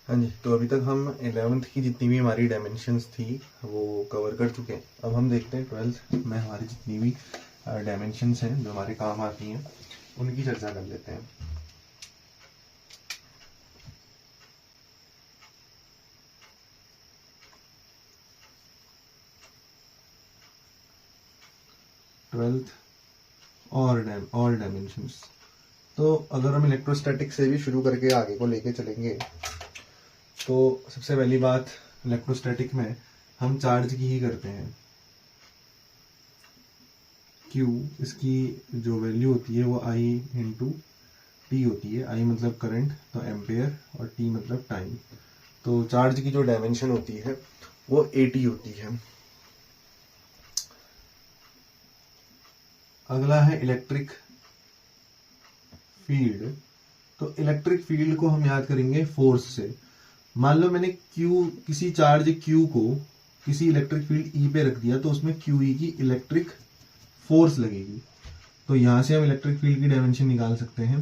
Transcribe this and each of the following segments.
हाँ जी, तो अभी तक हम 11th की जितनी भी हमारी डायमेंशंस थी वो कवर कर चुके हैं। अब हम देखते हैं 12th में हमारी जितनी भी डायमेंशंस हैं जो हमारे काम आती हैं उनकी चर्चा कर लेते हैं। Twelfth all dimensions. तो अगर हम इलेक्ट्रोस्टैटिक से भी शुरू करके आगे को लेके चलेंगे तो सबसे पहली बात, इलेक्ट्रोस्टैटिक में हम चार्ज की ही करते हैं। Q, इसकी जो वैल्यू होती है वो I इंटू टी होती है। I मतलब करंट, तो एम्पेयर, और T मतलब टाइम। तो चार्ज की जो डायमेंशन होती है वो AT होती है। अगला है इलेक्ट्रिक फील्ड। तो इलेक्ट्रिक फील्ड को हम याद करेंगे फोर्स से। मान लो मैंने किसी चार्ज Q को किसी इलेक्ट्रिक फील्ड E पे रख दिया तो उसमें QE की इलेक्ट्रिक फोर्स लगेगी। तो यहां से हम इलेक्ट्रिक फील्ड की डायमेंशन निकाल सकते हैं,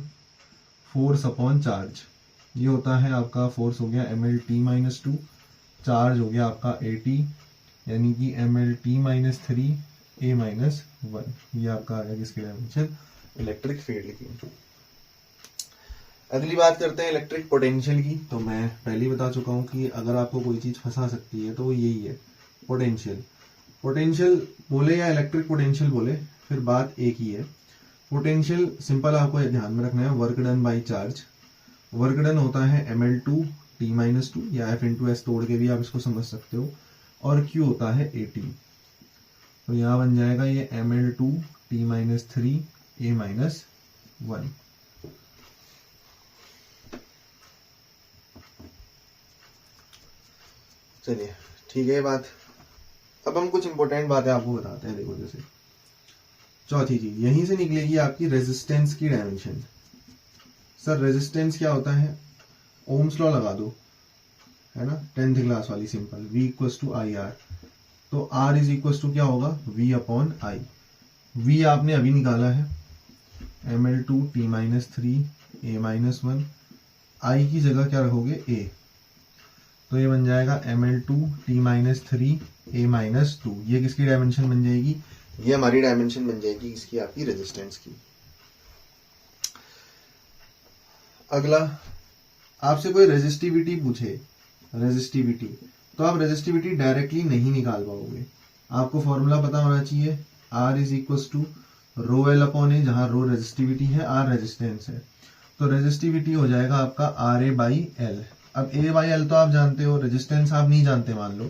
फोर्स अपॉन चार्ज। ये होता है आपका फोर्स हो गया MLT-2, चार्ज हो गया आपका AT, यानी कि MLT-3 A-1। ये आपका आ गया किसकी डायमेंशन, इलेक्ट्रिक फील्ड की। अगली बात करते हैं इलेक्ट्रिक पोटेंशियल की। तो मैं पहले ही बता चुका हूं कि अगर आपको कोई चीज फंसा सकती है तो वो यही है, पोटेंशियल। पोटेंशियल बोले या इलेक्ट्रिक पोटेंशियल बोले, फिर बात एक ही है। पोटेंशियल सिंपल आपको ध्यान में रखना है, work done by charge. Work done होता है ML2T-2, या F इंटू एस तोड़ के भी आप इसको समझ सकते हो, और Q होता है AT। तो यहां बन जाएगा ये ML2T-3 A-1। चलिए ठीक है ये बात। अब हम कुछ इंपॉर्टेंट बातें आपको बताते हैं। देखो, जैसे चौथी चीज यहीं से निकलेगी आपकी रेजिस्टेंस की डायमेंशन। सर रेजिस्टेंस क्या होता है, ओम्स लॉ लगा दो, है ना, 10th क्लास वाली simple, V equals to I R. तो R इज इक्वल्स टू क्या होगा, V अपॉन आई। V आपने अभी निकाला है, ML2T-3 A-1। I की जगह क्या रखोगे, A। तो ये बन जाएगा ML2T-3 A-2। ये किसकी डायमेंशन बन जाएगी, ये हमारी डायमेंशन बन जाएगी इसकी, आपकी रेजिस्टेंस की। अगला, आपसे कोई रेजिस्टिविटी पूछे, रेजिस्टिविटी, तो आप रेजिस्टिविटी डायरेक्टली नहीं निकाल पाओगे। आपको फॉर्मूला पता होना चाहिए, R is equals to rho l upon A, जहां रो रेजिस्टिविटी है, R रेजिस्टेंस है। तो रेजिस्टिविटी हो जाएगा आपका RA बाई एल। अब A बाई एल तो आप जानते हो, रेजिस्टेंस आप नहीं जानते मान लो,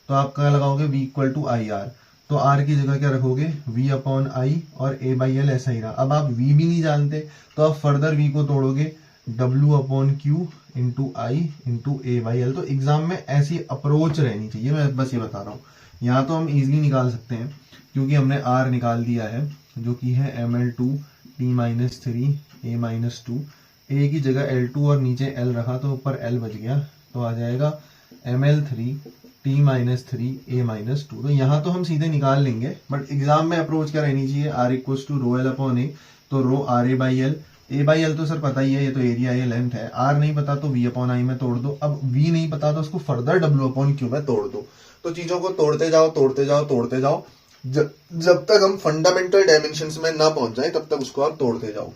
तो आप क्या लगाओगे, V equal to I R. तो R की जगह क्या रखोगे, V अपॉन आई, और A बाई एल ऐसा ही रहा। अब आप V भी नहीं जानते तो आप फर्दर V को तोड़ोगे, W upon Q into I into A by l. तो एग्जाम में ऐसी अप्रोच रहनी चाहिए, मैं बस ये बता रहा हूँ। यहाँ तो हम इजीली निकाल सकते हैं क्योंकि हमने R निकाल दिया है जो कि है ML2T-3 A-2। A की जगह L2 और नीचे L रखा तो ऊपर L बच गया, तो आ जाएगा ML3T-3 A-2। तो यहाँ तो हम सीधे निकाल लेंगे, बट एग्जाम में अप्रोच क्या रहनी चाहिए, R equals to rho l upon A. तो rho RA by l, A by l तो सर पता ही है, ये तो एरिया है, लेंथ है। आर नहीं पता तो V अपॉन आई में तोड़ दो। अब V नहीं पता तो उसको फर्दर W अपॉन क्यू में तोड़ दो। तो चीजों को तोड़ते जाओ तोड़ते जाओ तोड़ते जाओ, जब तक हम फंडामेंटल डायमेंशंस में ना पहुंच जाए तब तक उसको आप तोड़ते जाओ।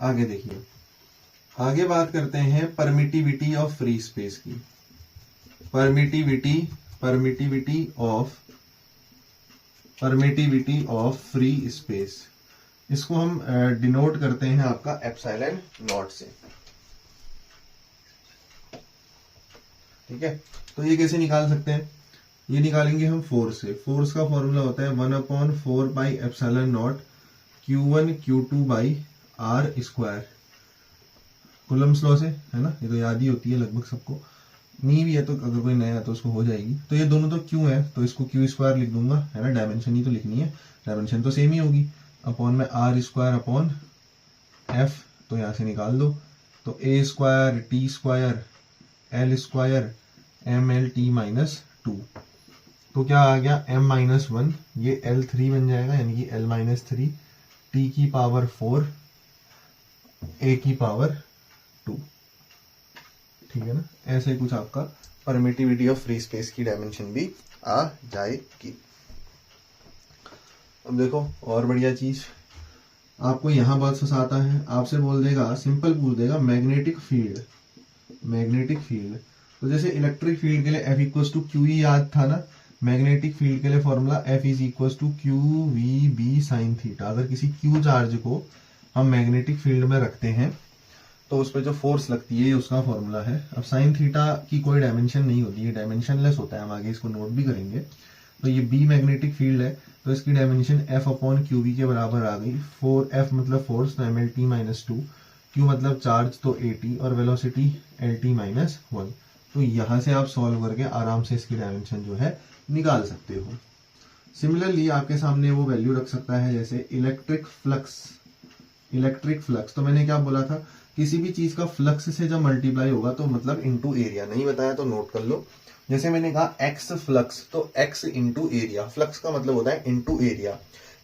आगे देखिए, आगे बात करते हैं परमिटिविटी ऑफ फ्री स्पेस की। परमिटिविटी ऑफ फ्री स्पेस, इसको हम डिनोट करते हैं आपका एप्सिलॉन नॉट से। ठीक है, तो ये कैसे निकाल सकते हैं, ये निकालेंगे हम फोर्स से। फोर्स का फॉर्मूला होता है 1/4 pi epsilon naught Q1 Q2 by R square, Coulomb's law से, है ना। ये तो याद ही होती है लगभग सबको, नहीं भी है तो अगर कोई नया है तो उसको हो जाएगी। तो ये दोनों तो क्यू है तो इसको क्यू स्क्वायर लिख दूंगा, है ना, डायमेंशन ही तो लिखनी है, डायमेंशन तो सेम ही होगी, अपॉन में आर स्क्वायर अपॉन एफ। तो यहां से निकाल दो, तो A square T square L square M L T minus 2, तो क्या आ गया m-1, ये L3 बन जाएगा यानी कि L-3, t की पावर 4 a की पावर 2, ठीक है ना। ऐसे कुछ आपका परमिटिविटी ऑफ फ्री स्पेस की डायमेंशन भी आ जाएगी। अब देखो और बढ़िया चीज, आपको यहां बहुत फंसाता है, आपसे बोल देगा, सिंपल पूछ देगा मैग्नेटिक फील्ड, मैग्नेटिक फील्ड। तो जैसे इलेक्ट्रिक फील्ड के लिए F equal to Q E याद था ना, मैग्नेटिक फील्ड के लिए formula F is equal to Q V B sine theta. अगर किसी क्यू चार्ज को हम मैग्नेटिक फील्ड में रखते हैं तो उस पर जो फोर्स लगती है उसका फॉर्मूला है। अब साइन थीटा की कोई डायमेंशन नहीं होती है, डायमेंशनलेस होता है, हम आगे इसको नोट भी करेंगे। तो ये बी मैग्नेटिक फील्ड है, तो इसकी dimension F upon Q V के बराबर आ गई। 4F मतलब फोर्स, तो MLT माइनस 2, Q मतलब चार्ज तो AT, और वेलोसिटी LT माइनस 1। तो यहां से आप सॉल्व करके आराम से इसकी डायमेंशन जो है निकाल सकते हो। सिमिलरली आपके सामने वो वैल्यू रख सकता है जैसे इलेक्ट्रिक फ्लक्स, इलेक्ट्रिक फ्लक्स। तो मैंने क्या बोला था, किसी भी चीज का फ्लक्स से जब मल्टीप्लाई होगा तो मतलब इनटू एरिया, नहीं बताया तो नोट कर लो। जैसे मैंने कहा एक्स फ्लक्स, तो एक्स इंटू एरिया, फ्लक्स का मतलब होता है इंटू एरिया।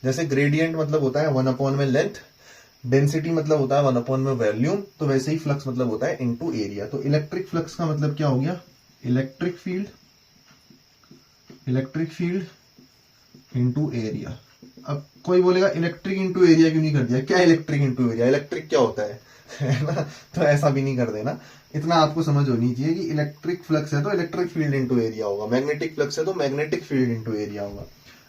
जैसे ग्रेडियंट मतलब होता है 1 अपॉन में लेंथ, डेंसिटी मतलब होता है 1 अपॉन में वॉल्यूम, तो वैसे ही फ्लक्स मतलब होता है इंटू एरिया। तो इलेक्ट्रिक फ्लक्स का मतलब क्या हो गया, electric field, electric field into area. अब कोई बोलेगा इलेक्ट्रिक इंटू एरिया क्यों नहीं कर दिया, क्या इलेक्ट्रिक इंटू एरिया, इलेक्ट्रिक क्या होता है ना। तो ऐसा भी नहीं कर देना, इतना आपको समझ होनी चाहिए कि इलेक्ट्रिक फ्लक्स है तो इलेक्ट्रिक फील्ड इंटू एरिया होगा, मैग्नेटिक फ्लक्स है तो मैग्नेटिक फील्ड इंटू एरिया होगा।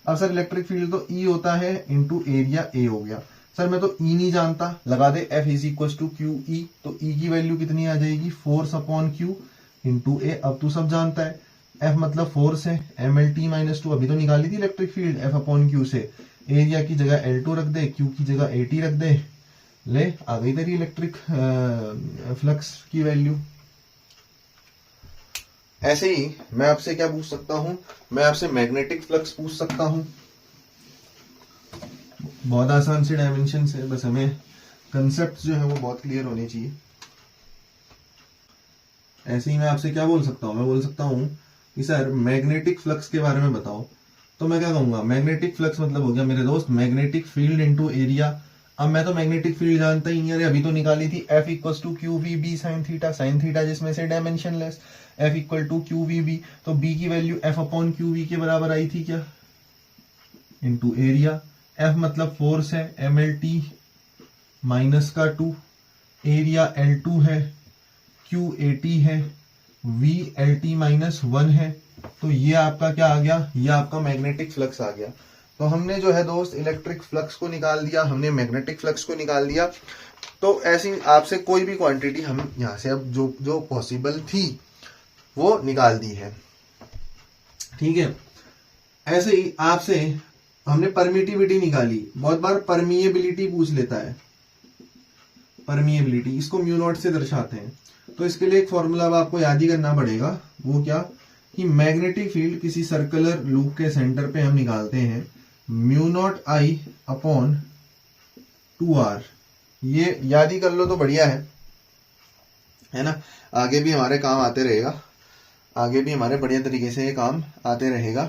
अब सर इलेक्ट्रिक फील्ड तो ई होता है इंटू एरिया ए हो गया। सर मैं तो ई नहीं जानता, लगा दे F is equal to Q E, तो ई की वैल्यू कितनी आ जाएगी, force upon Q into A. अब तू सब जानता है, F मतलब फोर्स है, MLT माइनस 2 अभी तो निकाली थी electric field F upon Q से। एरिया की जगह L2 रख दे, क्यू की जगह AT रख दे, ले आ गई तेरी इलेक्ट्रिक फ्लक्स की वैल्यू। ऐसे ही मैं आपसे क्या पूछ सकता हूं, मैं आपसे मैग्नेटिक फ्लक्स पूछ सकता हूं। बहुत आसान से डायमेंशन है, बस हमें कंसेप्ट जो है वो बहुत क्लियर होने चाहिए। ऐसे ही मैं आपसे क्या बोल सकता हूं, मैं बोल सकता हूं कि सर मैग्नेटिक फ्लक्स के बारे में बताओ, तो मैं क्या कहूंगा, मैग्नेटिक फ्लक्स मतलब हो गया मेरे दोस्त मैग्नेटिक फील्ड इंटू एरिया। अब मैं तो मैग्नेटिक फील्ड जानता ही नहीं, अरे अभी तो निकाली थी F equal to Q V B sine theta, sine theta जिसमें से dimensionless, F equal to Q V B, तो B की value F upon Q V के बराबर आई थी क्या, इंटू एरिया। F मतलब फोर्स है, MLT माइनस का 2, एरिया L2 है, Q AT है, V LT माइनस 1 है। तो ये आपका क्या आ गया, ये आपका मैग्नेटिक फ्लक्स आ गया। तो हमने जो है दोस्त इलेक्ट्रिक फ्लक्स को निकाल दिया, हमने मैग्नेटिक फ्लक्स को निकाल दिया। तो ऐसी आपसे कोई भी क्वांटिटी हम यहां से अब जो जो पॉसिबल थी वो निकाल दी है, ठीक है। ऐसे ही आपसे हमने परमिटिविटी निकाली, बहुत बार परमिएबिलिटी पूछ लेता है, परमिएबिलिटी इसको म्यू नॉट से दर्शाते हैं। तो इसके लिए एक फॉर्मूला अब आपको याद ही करना पड़ेगा, वो क्या कि मैग्नेटिक फील्ड किसी सर्कुलर लूप के सेंटर पे हम निकालते हैं mu not I upon 2r। ये याद ही कर लो तो बढ़िया है ना, आगे भी हमारे काम आते रहेगा, आगे भी हमारे बढ़िया तरीके से ये काम आते रहेगा।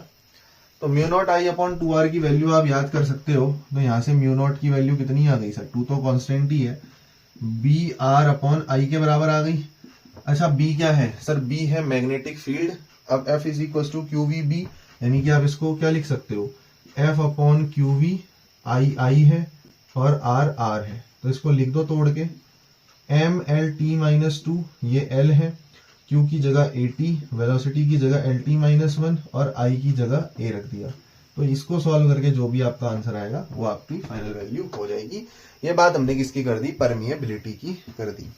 तो mu not I upon 2r की वैल्यू आप याद कर सकते हो। तो यहां से म्यू नॉट की वैल्यू कितनी आ गई सर, 2 तो कांस्टेंट ही है, बी आर अपॉन आई के बराबर आ गई। अच्छा बी क्या है सर, बी है मैग्नेटिक फील्ड। अब F is equal to Q V B, यानी कि आप इसको क्या लिख सकते हो, F upon Q V, I I है और आर आर है, तो इसको लिख दो तोड़ के। एम एल टी माइनस 2 ये L है, Q की जगह AT, वेलोसिटी की जगह LT माइनस 1 और I की जगह A रख दिया। तो इसको सॉल्व करके जो भी आपका आंसर आएगा वो आपकी फाइनल वैल्यू हो जाएगी। ये बात हमने किसकी कर दी, परमिएबिलिटी की कर दी।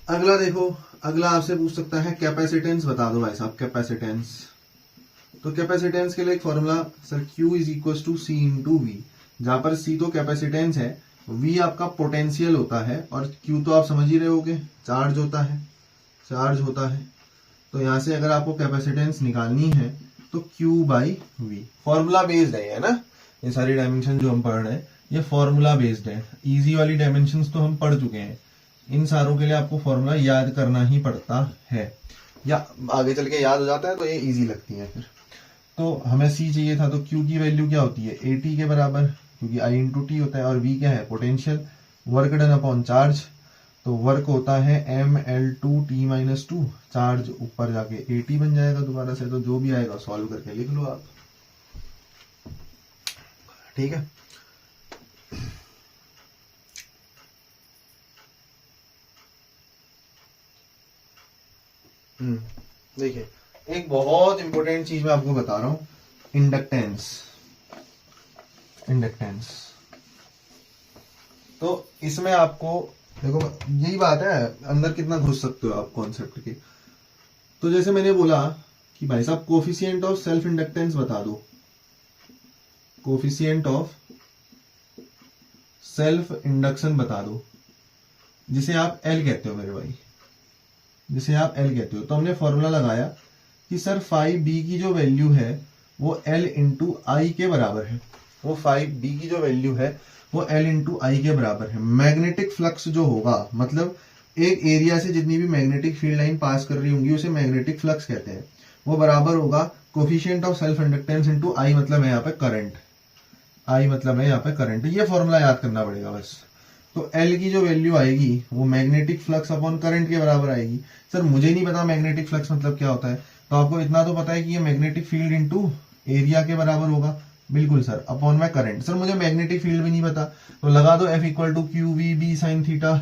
अगला देखो, अगला आपसे पूछ सकता है कैपेसिटेंस बता दो भाई साहब, कैपेसिटेंस। तो कैपेसिटेंस के लिए एक formula sir Q is equal to C into V, जहां पर C तो कैपेसिटेंस है, V आपका पोटेंशियल होता है और Q तो आप समझ ही रहे होगे चार्ज होता है, चार्ज होता है। तो यहां से अगर आपको कैपेसिटेंस निकालनी है तो Q by V, formula based है ना, ये सारी डायमेंशन जो हम पढ़ रहे हैं ये फॉर्मूला बेस्ड है। इजी वाली डायमेंशंस तो हम पढ़ चुके हैं, इन सारों के लिए आपको फॉर्मूला याद करना ही पड़ता है, या आगे चल के याद हो जाता है तो ये इजी लगती है फिर। तो हमें सी चाहिए था, तो क्यू की वैल्यू क्या होती है, ए टी के बराबर, क्योंकि आई इंटू टी होता है, और वी क्या है, potential, work done upon charge. तो वर्क होता है ml2t-2, चार्ज ऊपर जाके at बन जाएगा दोबारा से। तो जो भी आएगा सॉल्व करके लिख लो आप, ठीक है। देखिए एक बहुत इंपॉर्टेंट चीज मैं आपको बता रहा हूं, इंडक्टेंस। इंडक्टेंस तो इसमें आपको देखो, यही बात है, अंदर कितना घुस सकते हो आप कॉन्सेप्ट के। तो जैसे मैंने बोला कि भाई साहब कोफिशिएंट ऑफ सेल्फ इंडक्टेंस बता दो, कोफिशिएंट ऑफ सेल्फ इंडक्शन बता दो, जिसे आप एल कहते हो मेरे भाई, जिसे आप एल कहते हो। तो हमने फॉर्मूला लगाया कि सर 5b की जो वैल्यू है वो l इंटू आई के बराबर है, वो 5b की जो वैल्यू है वो l इंटू आई के बराबर है। मैग्नेटिक फ्लक्स जो होगा, मतलब एक एरिया से जितनी भी मैग्नेटिक फील्ड लाइन पास कर रही होंगी उसे मैग्नेटिक फ्लक्स कहते हैं, वो बराबर होगा coefficient of self inductance into I, मतलब है यहाँ पे करंट, आई मतलब है यहाँ पे करंट। ये फॉर्मूला याद करना पड़ेगा बस। तो L की जो वैल्यू आएगी वो मैग्नेटिक फ्लक्स अपॉन करंट के बराबर आएगी। सर मुझे नहीं पता मैग्नेटिक फ्लक्स मतलब क्या होता है, तो आपको इतना तो पता है कि ये मैग्नेटिक फील्ड इनटू एरिया के बराबर होगा। बिल्कुल सर, अपॉन में करंट। सर मुझे मैग्नेटिक फील्ड भी नहीं पता, तो लगा दो F equal to Q V B sine theta.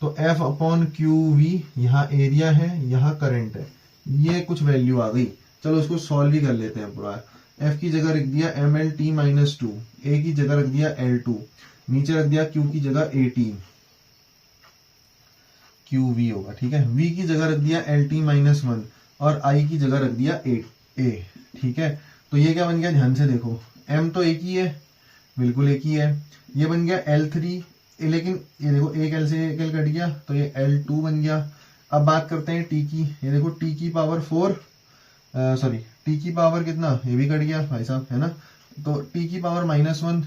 तो F अपॉन क्यू वी, यहाँ एरिया है यहाँ करंट है, ये कुछ वैल्यू आ गई। चलो उसको सॉल्व ही कर लेते हैं पूरा। F की जगह रख दिया MLT-2, A की जगह रख दिया L2, नीचे रख दिया Q की जगह AT, QV होगा, ठीक है। V की जगह रख दिया LT-1 और I की जगह रख दिया A, ठीक है। तो ये क्या बन गया, ध्यान से देखो, M तो एक ही है, बिल्कुल एक ही है। ये बन गया L3, लेकिन ये देखो एक L से एक L कट गया तो ये L2 बन गया। अब बात करते हैं T की, ये देखो T की पावर 4, सॉरी T की पावर कितना, ये भी कट गया भाई साहब, है ना। तो T की पावर -1,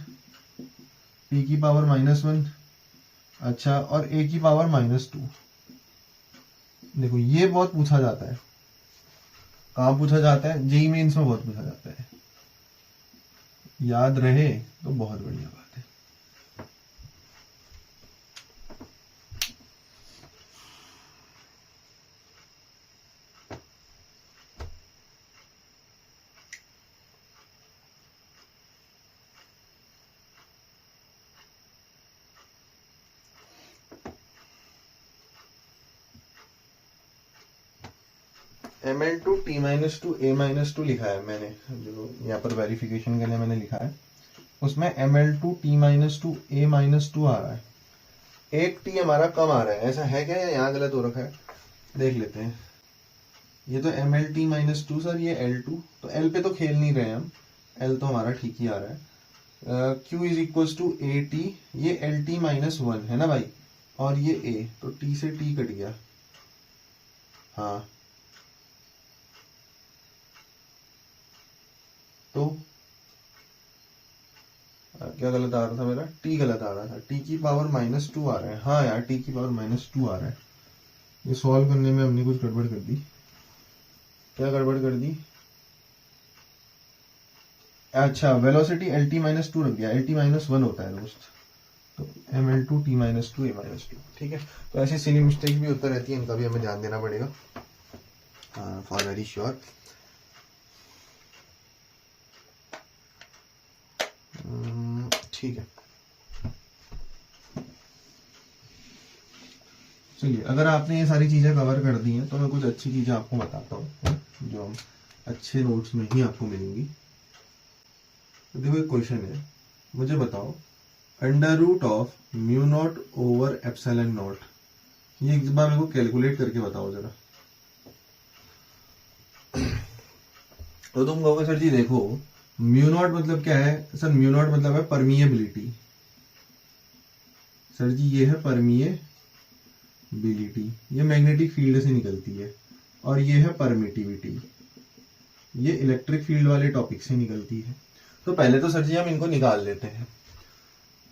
T की पावर -1, अच्छा, और A की पावर -2। देखो ये बहुत पूछा जाता है, कहाँ पूछा जाता है, जेईई मेंस में बहुत पूछा जाता है। याद रहे तो बहुत बढ़िया बात है। ML2T-2 A-2 लिखा है मैंने, जो यहाँ पर वेरिफिकेशन के लिए मैंने लिखा है, उसमें ML2T-2 A-2 आ रहा है। एक T हमारा कम आ रहा है, ऐसा है क्या या यहाँ गलत हो रखा है, देख लेते हैं। ये तो MLT-2 सर, ये L2, तो L पे तो खेल नहीं रहे हम, L तो हमारा ठीक ही आ रहा है। Q is equal to AT, ये LT-1 है ना भाई, और ये A, तो T से T कट गया, हाँ। तो क्या गलत आ रहा था मेरा, T गलत आ रहा था, T की पावर -2 आ रहा है। हाँ यार, T की पावर -2 आ रहा है। ये सॉल्व करने में हमने कुछ गड़बड़ कर दी। क्या गड़बड़ कर दी, अच्छा, वेलोसिटी LT-2 रख दिया, LT-1 होता है दोस्त। तो ML2T-2 A-2, ठीक है। तो ऐसी सिली मिस्टेक भी होता रहती है, इनका भी हमें ध्यान देना पड़ेगा फॉर वेरी श्योर। ठीक है, चलिए, अगर आपने ये सारी चीजें कवर कर दी हैं तो मैं कुछ अच्छी चीजें आपको बताता हूँ जो हम अच्छे नोट्स में ही आपको मिलेंगी। तो देखो एक क्वेश्चन है, मुझे बताओ √μ0/ε0, ये एक बार मेरे को कैलकुलेट करके बताओ जरा। तो तुम कहोगे सर जी देखो μ0 मतलब क्या है, सर μ0 मतलब है परमिएबिलिटी, सर जी ये है परमिएबिलिटी, ये मैग्नेटिक फील्ड से निकलती है, और ये है परमिटिविटी, ये इलेक्ट्रिक फील्ड वाले टॉपिक से निकलती है। तो पहले तो सर जी हम इनको निकाल लेते हैं।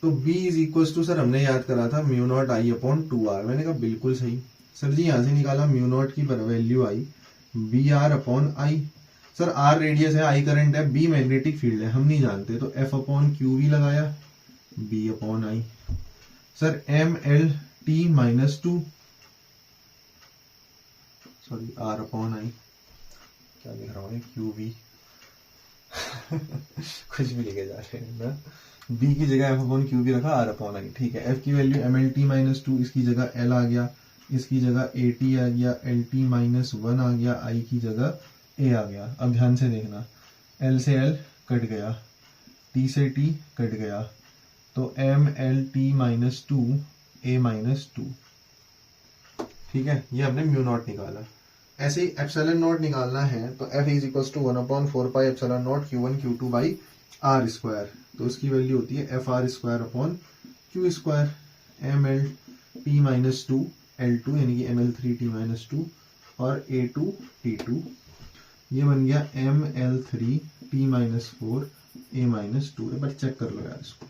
तो तो B is equal to sir हमने याद करा था mu not I upon 2R। मैंने कहा बिल्कुल सही सर जी, यहां से निकाला म्यू नॉट की value I, B R upon I. Sir R radius है, आई करंट है, बी मैग्नेटिक फील्ड है, हम नहीं जानते, तो एफ अपॉन क्यू भी लगाया, B upon I. Sir M L T minus 2, sorry R upon I, क्या लिख रहा हूँ, क्यू बी कुछ भी लिखे जा रहे हैं ना। बी की जगह एफ अपॉन क्यू भी रखा, आर अपॉन आई, ठीक है। एफ की value M L T minus 2, इसकी जगह एल आ गया, इसकी जगह ए टी आ गया, एल टी माइनस 1 आ गया, आई की जगह ए आ गया। अब ध्यान से देखना, एल से एल कट गया, टी से टी कट गया, तो M L T minus 2 A minus 2, ठीक है। ये हमने म्यू नॉट निकाला। ऐसे ही एप्सिलॉन नॉट निकालना है तो F is equal to 1/4 pi epsilon naught Q1 Q2 by R square. तो उसकी वैल्यू होती है F are square upon Q square, M L T minus 2 L2 यानी कि एम एल 3 टी माइनस 2 और A2 T2। ये बन गया एम एल 3 टी माइनस 4 ए माइनस 2। एक बार चेक कर लो यार, इसको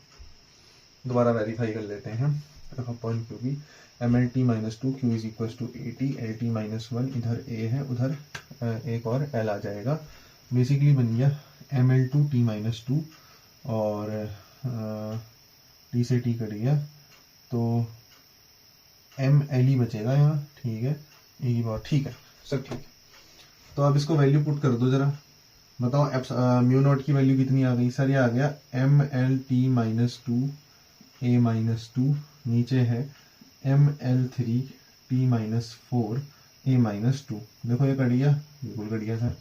दोबारा वेरीफाई कर लेते हैं। F upon Q B, M L T minus 2, Q is equal to A T, L T minus 1, इधर ए है, उधर एक और एल आ जाएगा। बेसिकली बन गया एम एल 2 टी माइनस 2 और टी से टी कट गया, तो एम एल ही बचेगा यहाँ, ठीक है। ए की बात ठीक है सर, ठीक है। तो अब इसको वैल्यू पुट कर दो जरा, बताओ म्यू नॉट की वैल्यू कितनी आ गई सर? ये आ गया M L T minus 2 A minus 2, नीचे है एम एल 3 टी माइनस 4 ए माइनस 2। देखो ये कट गया, बिल्कुल कट गया सर।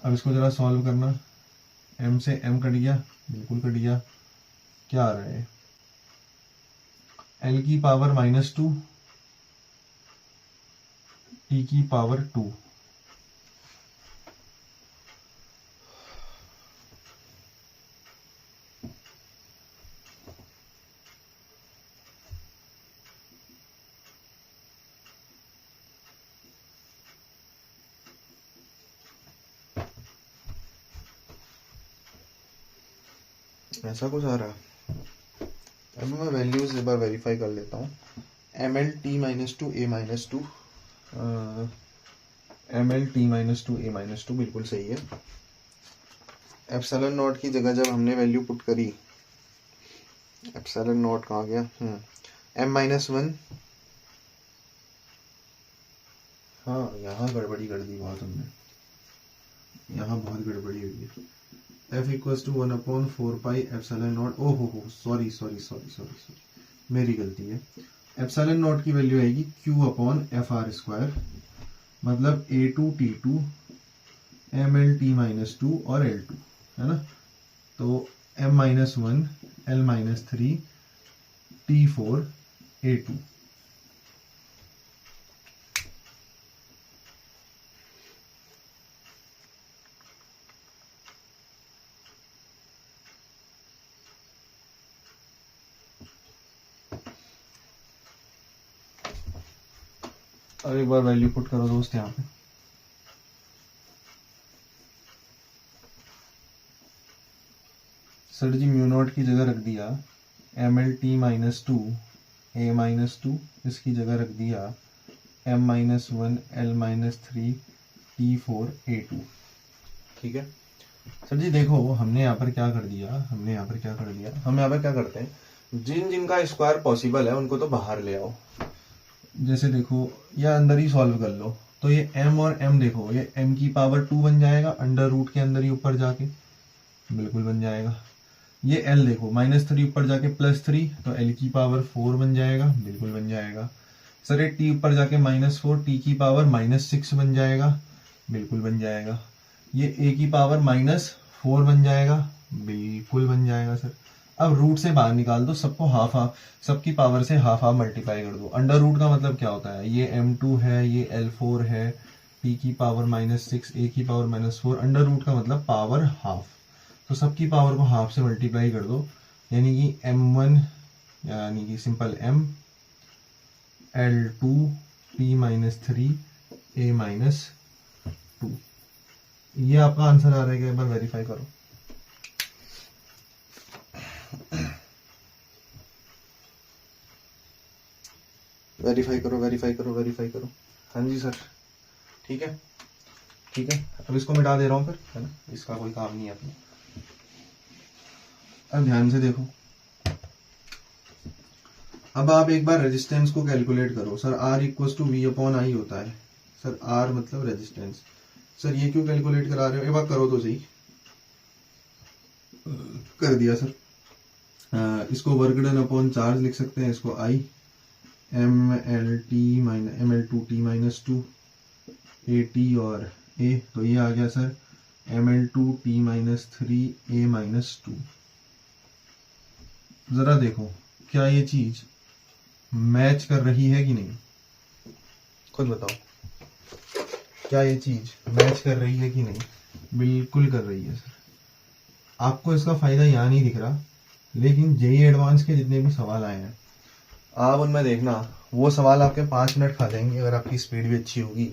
अब इसको जरा सॉल्व करना, एम से एम कट गया, बिल्कुल कट गया। क्या आ रहा है? एल की पावर माइनस 2 टी की पावर 2, ऐसा कुछ आ रहा है। अब मैं वैल्यूज एक बार वेरीफाई कर लेता हूँ। M L T minus 2 A minus 2, M L T minus 2 A minus 2 बिल्कुल सही है। एप्सिलॉन नॉट की जगह जब हमने वैल्यू पुट करी, एप्सिलॉन नॉट कहाँ गया, एम माइनस 1, हाँ यहाँ गड़बड़ी कर दी बहुत हमने, यहाँ बहुत गड़बड़ी हुई है। F equals to 1/4 pi epsilon naught, oh ho sorry sorry sorry sorry sorry, मेरी गलती है। एप्सिलॉन नॉट की वैल्यू आएगी q upon F are square, मतलब A2 T2 M L T minus 2 और L2, है ना। तो m minus 1 L minus 3 T4 A2। अब एक बार वैल्यू पुट करो दोस्त यहाँ पे। सर जी म्यू नॉट की जगह रख दिया M L T minus 2 A minus 2, इसकी जगह रख दिया M minus 1 L minus 3 T4 A2, ठीक है। सर जी देखो हमने यहाँ पर क्या कर दिया, हम यहाँ पर क्या करते हैं, जिन जिनका स्क्वायर पॉसिबल है उनको तो बाहर ले आओ। जैसे देखो या अंदर ही सॉल्व कर लो, तो ये m और m देखो, ये m की पावर 2 बन जाएगा अंडर रूट के अंदर ही ऊपर जाके, बिल्कुल बन जाएगा। ये l देखो -3 ऊपर जाके +3, तो l की पावर 4 बन जाएगा, बिल्कुल बन जाएगा। सर ये t ऊपर जाके -4, t की पावर -6 बन जाएगा, बिल्कुल बन जाएगा। ये a की पावर -4 बन जाएगा, बिल्कुल बन जाएगा सर। अब रूट से बाहर निकाल दो, सबको हाफ हाफ, सबकी पावर से हाफ हाफ मल्टीप्लाई कर दो। अंडर रूट का मतलब क्या होता है, ये m2 है, ये L4 है, t की पावर -6, a की पावर -4, अंडर रूट का मतलब पावर हाफ, तो सबकी पावर को हाफ से मल्टीप्लाई कर दो, यानी कि m1 यानी कि simple m, L2 t-3 a-2। ये आपका आंसर आ रहा है, एक बार वेरीफाई करो। वेरीफाई करो, वेरीफाई करो, वेरीफाई करो। हाँ जी सर, ठीक है, ठीक है। अब इसको मिटा दे रहा हूँ फिर, है ना, इसका कोई काम नहीं है अपना। अब ध्यान से देखो, अब आप एक बार रेजिस्टेंस को कैलकुलेट करो। Sir R equal to V upon I होता है। सर R मतलब रेजिस्टेंस। सर ये क्यों कैलकुलेट करा रहे हो, एक बार करो तो सही। कर दिया सर। इसको वर्क डन अपॉन चार्ज लिख सकते हैं, इसको I ML2T माइनस 2 AT और A, तो ये आ गया sir ML2T minus 3 A minus 2। जरा देखो क्या ये चीज मैच कर रही है कि नहीं, खुद बताओ, क्या ये चीज मैच कर रही है कि नहीं? बिल्कुल कर रही है सर। आपको इसका फायदा यहाँ नहीं दिख रहा, लेकिन जेईई एडवांस के जितने भी सवाल आए हैं आप उनमें देखना, वो सवाल आपके 5 मिनट खा जाएंगे अगर आपकी स्पीड भी अच्छी होगी।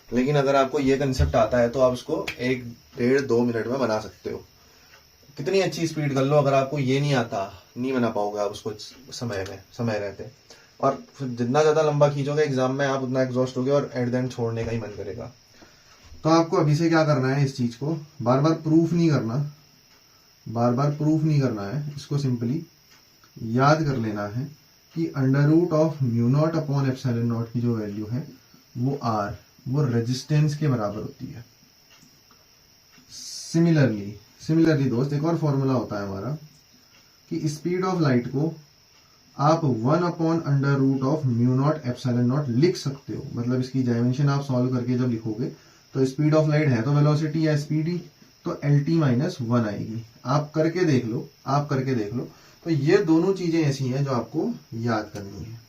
लेकिन अगर आपको ये कंसेप्ट आता है तो आप उसको 1, 1.5, 2 मिनट में बना सकते हो। कितनी अच्छी स्पीड कर लो, अगर आपको ये नहीं आता नहीं बना पाओगे आप उसको समय रहते। और फिर जितना ज्यादा लंबा खींचोगे एग्जाम में आप उतना एग्जॉस्ट होगे और एट द एंड छोड़ने का ही मन करेगा। तो आपको अभी से क्या करना है, इस चीज को बार बार प्रूफ नहीं करना, बार बार प्रूफ नहीं करना है, इसको सिंपली याद कर लेना है कि under root of mu naught upon epsilon naught की जो वैल्यू है वो R, वो रेजिस्टेंस के बराबर होती है। सिमिलरली दोस्त एक और फॉर्मूला होता है हमारा कि स्पीड ऑफ लाइट को आप 1 upon under root of mu naught epsilon naught लिख सकते हो। मतलब इसकी डायमेंशन आप सॉल्व करके जब लिखोगे तो स्पीड ऑफ लाइट है तो वेलोसिटी या स्पीड तो LT माइनस 1 आएगी। आप करके देख लो, आप करके देख लो। तो ये दोनों चीजें ऐसी हैं जो आपको याद करनी है।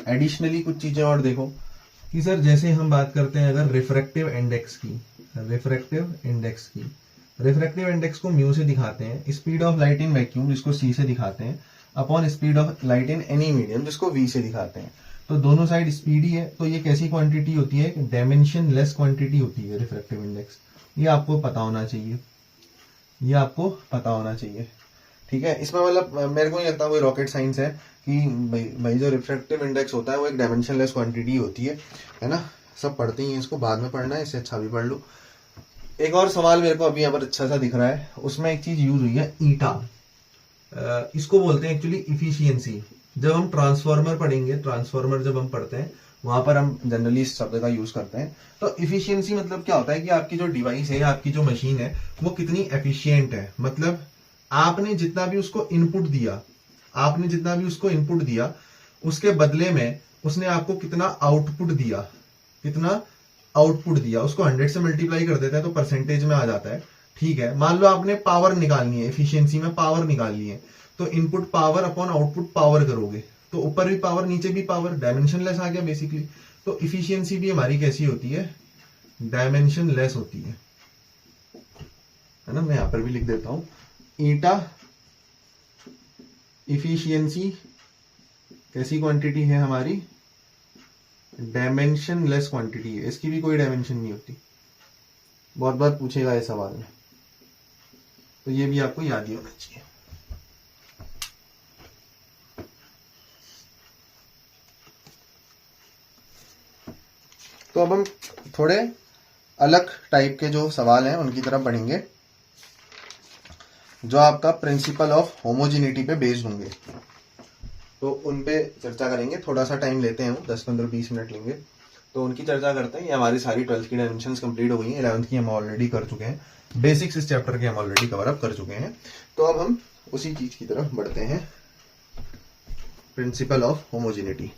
एडिशनली कुछ चीजें और देखो कि सर जैसे हम बात करते हैं अगर रिफ्रैक्टिव इंडेक्स की, रिफ्रैक्टिव इंडेक्स को म्यू से दिखाते हैं, speed of light in vacuum जिसको C से दिखाते हैं, upon speed of light in any medium जिसको V से दिखाते हैं। तो दोनों साइड स्पीड ही है, तो ये कैसी क्वांटिटी होती है, डायमेंशन लेस क्वांटिटी होती है रिफ्रैक्टिव इंडेक्स। ये आपको पता होना चाहिए, ये आपको पता होना चाहिए, ठीक है। इसमें मतलब मेरे को नहीं लगता कोई रॉकेट साइंस है कि भाई जो रिफ्रैक्टिव इंडेक्स होता है वो एक डायमेंशन लेस क्वांटिटी होती है ना। सब पढ़ते ही हैं, इसको बाद में पढ़ना है, इससे अच्छा भी पढ़ लो। एक और सवाल मेरे को अभी यहाँ पर अच्छा सा दिख रहा है, उसमें एक चीज यूज हुई है ईटा। इसको बोलते हैं एक्चुअली इफिशियंसी। जब हम ट्रांसफार्मर पढ़ेंगे, ट्रांसफार्मर जब हम पढ़ते हैं वहां पर हम जनरली इस शब्द का यूज करते हैं। तो इफिशियंसी मतलब क्या होता है कि आपकी जो डिवाइस है, आपकी जो मशीन है वो कितनी एफिशिएंट है। मतलब आपने जितना भी उसको इनपुट दिया, उसके बदले में उसने आपको कितना आउटपुट दिया, उसको 100 से मल्टीप्लाई कर देता है तो परसेंटेज में आ जाता है, ठीक है। मान लो आपने पावर निकालनी है, एफिशिएंसी में पावर निकालनी है, तो input power upon output power करोगे तो ऊपर भी पावर नीचे भी पावर, डायमेंशन लेस आ गया बेसिकली। तो इफिशियंसी भी हमारी कैसी होती है, डायमेंशन लेस होती है ना। मैं यहां पर भी लिख देता हूं, ईटा इफिशियंसी कैसी क्वांटिटी है हमारी, डायमेंशन लेस क्वांटिटी है। इसकी भी कोई डायमेंशन नहीं होती, बहुत बार पूछेगा ये सवाल में, तो ये भी आपको याद ही होना चाहिए। तो अब हम थोड़े अलग टाइप के जो सवाल हैं उनकी तरफ बढ़ेंगे, जो आपका प्रिंसिपल ऑफ होमोजेनिटी पे बेस्ड होंगे। तो उन पे चर्चा करेंगे, थोड़ा सा टाइम लेते हैं, 10, 15, 20 मिनट लेंगे, तो उनकी चर्चा करते हैं। ये हमारी सारी 12th की डायमेंशंस कंप्लीट हो गई हैं, 11th की हम ऑलरेडी कर चुके हैं, बेसिक्स इस चैप्टर के हम ऑलरेडी कवर अप कर चुके हैं। तो अब हम उसी चीज की तरफ बढ़ते हैं, प्रिंसिपल ऑफ होमोजेनिटी।